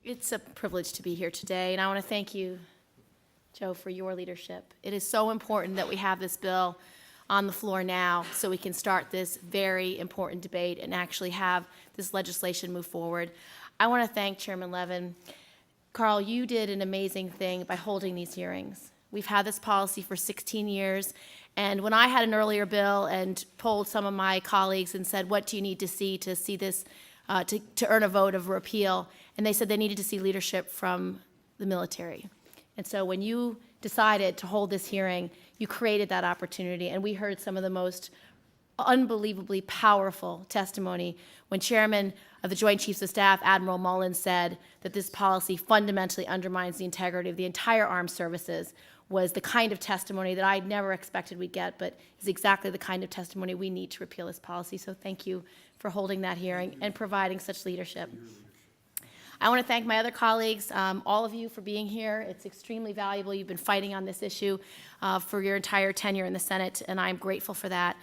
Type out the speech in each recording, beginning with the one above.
It's a privilege to be here today, and I want to thank you, Joe, for your leadership. It is so important that we have this bill on the floor now so we can start this very important debate and actually have this legislation move forward. I want to thank Chairman Levin. Carl, you did an amazing thing by holding these hearings. We've had this policy for 16 years, and when I had an earlier bill and polled some of my colleagues and said, what do you need to see this, to earn a vote of repeal, and they said they needed to see leadership from the military. And so when you decided to hold this hearing, you created that opportunity, and we heard some of the most unbelievably powerful testimony when Chairman of the Joint Chiefs of Staff, Admiral Mullen, said that this policy fundamentally undermines the integrity of the entire armed services. Was the kind of testimony that I never expected we'd get, but is exactly the kind of testimony we need to repeal this policy. So thank you for holding that hearing and providing such leadership. I want to thank my other colleagues, all of you, for being here. It's extremely valuable. You've been fighting on this issue for your entire tenure in the Senate, and I'm grateful for that.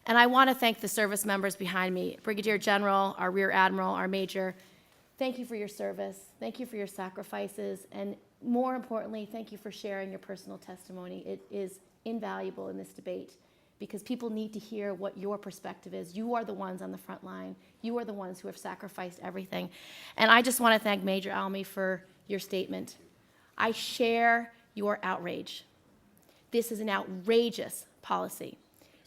And I want to thank the service members behind me, Brigadier General, our Rear Admiral, our Major. Thank you for your service. Thank you for your sacrifices. And more importantly, thank you for sharing your personal testimony. It is invaluable in this debate because people need to hear what your perspective is. You are the ones on the front line. You are the ones who have sacrificed everything. And I just want to thank Major Almy for your statement. I share your outrage. This is an outrageous policy.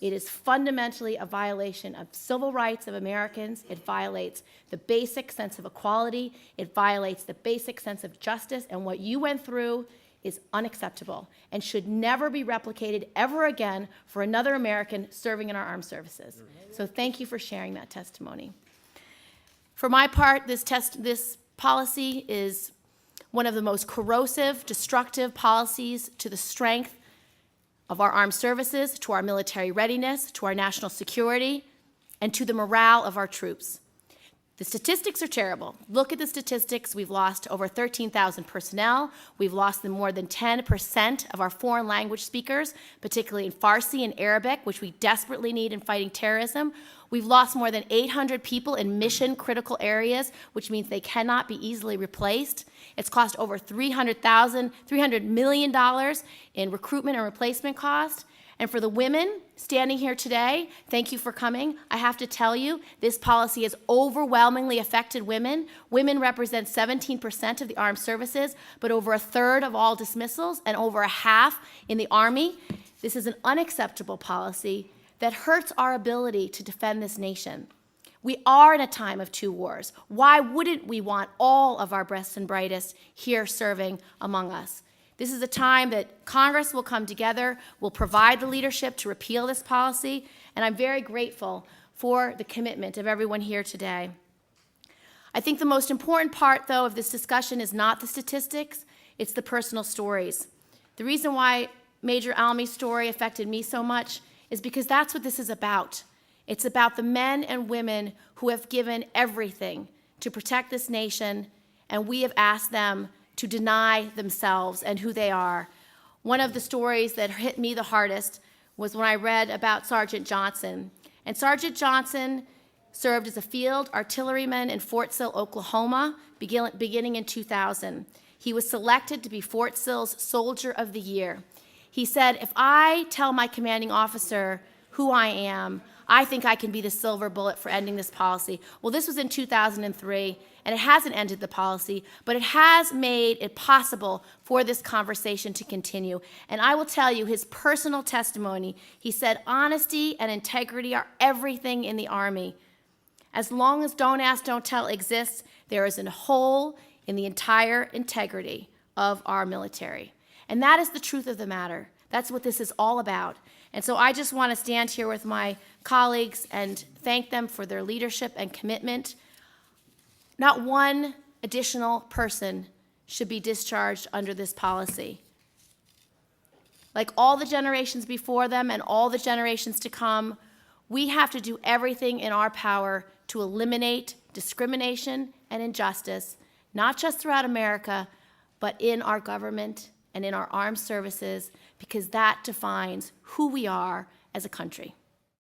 It is fundamentally a violation of civil rights of Americans. It violates the basic sense of equality. It violates the basic sense of justice. And what you went through is unacceptable and should never be replicated ever again for another American serving in our armed services. So thank you for sharing that testimony. For my part, this policy is one of the most corrosive, destructive policies to the strength of our armed services, to our military readiness, to our national security, and to the morale of our troops. The statistics are terrible. Look at the statistics. We've lost over 13,000 personnel. We've lost more than 10% of our foreign language speakers, particularly in Farsi and Arabic, which we desperately need in fighting terrorism. We've lost more than 800 people in mission-critical areas, which means they cannot be easily replaced. It's cost over $300 million in recruitment and replacement costs. And for the women standing here today, thank you for coming. I have to tell you, this policy has overwhelmingly affected women. Women represent 17% of the armed services, but over a third of all dismissals and over a half in the Army. This is an unacceptable policy that hurts our ability to defend this nation. We are in a time of two wars. Why wouldn't we want all of our best and brightest here serving among us? This is a time that Congress will come together, will provide the leadership to repeal this policy, and I'm very grateful for the commitment of everyone here today. I think the most important part, though, of this discussion is not the statistics, it's the personal stories. The reason why Major Almy's story affected me so much is because that's what this is about. It's about the men and women who have given everything to protect this nation, and we have asked them to deny themselves and who they are. One of the stories that hit me the hardest was when I read about Sergeant Johnson. And Sergeant Johnson served as a field artilleryman in Fort Sill, Oklahoma, beginning in 2000. He was selected to be Fort Sill's Soldier of the Year. He said, if I tell my commanding officer who I am, I think I can be the silver bullet for ending this policy. Well, this was in 2003, and it hasn't ended the policy, but it has made it possible for this conversation to continue. And I will tell you his personal testimony. He said, honesty and integrity are everything in the Army. As long as don't ask, don't tell exists, there is a hole in the entire integrity of our military. And that is the truth of the matter. That's what this is all about. And so I just want to stand here with my colleagues and thank them for their leadership and commitment. Not one additional person should be discharged under this policy. Like all the generations before them and all the generations to come, we have to do everything in our power to eliminate discrimination and injustice, not just throughout America, but in our government and in our armed services, because that defines who we are as a country.